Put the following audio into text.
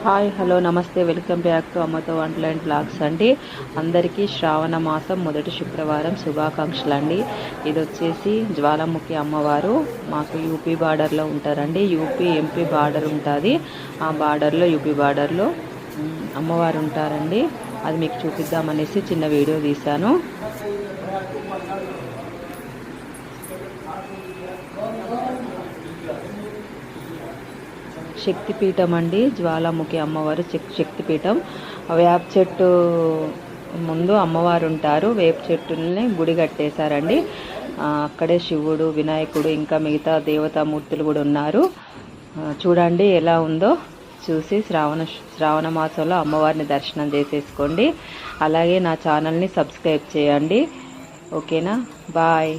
Hi hello నమస్తే welcome back to అమ్మతో వంటలు అండ్ బ్లాగ్స్ అండి. అందరికీ శ్రావణ మాసం మొదటి శుక్రవారం శుభాకాంక్షలు అండి. ఇది వచ్చేసి జ్వాలాముఖి అమ్మవారు మాకు యూపీ బార్డర్లో ఉంటారండి. యూపీ ఎంపీ బార్డర్ ఉంటుంది. ఆ బార్డర్లో యూపీ బార్డర్లో అమ్మవారు ఉంటారండి. అది మీకు చూపిద్దామనేసి చిన్న వీడియో తీశాను. శక్తిపీఠం అండి, జ్వాలాముఖి అమ్మవారు శక్తిపీఠం. వేప చెట్టు ముందు అమ్మవారు ఉంటారు. వేప చెట్టుని గుడి కట్టేశారండి. అక్కడే శివుడు, వినాయకుడు ఇంకా మిగతా దేవతామూర్తులు కూడా ఉన్నారు. చూడండి ఎలా ఉందో. చూసి శ్రావణ మాసంలో అమ్మవారిని దర్శనం చేసేసుకోండి. అలాగే నా ఛానల్ని సబ్స్క్రైబ్ చేయండి. ఓకేనా, బాయ్.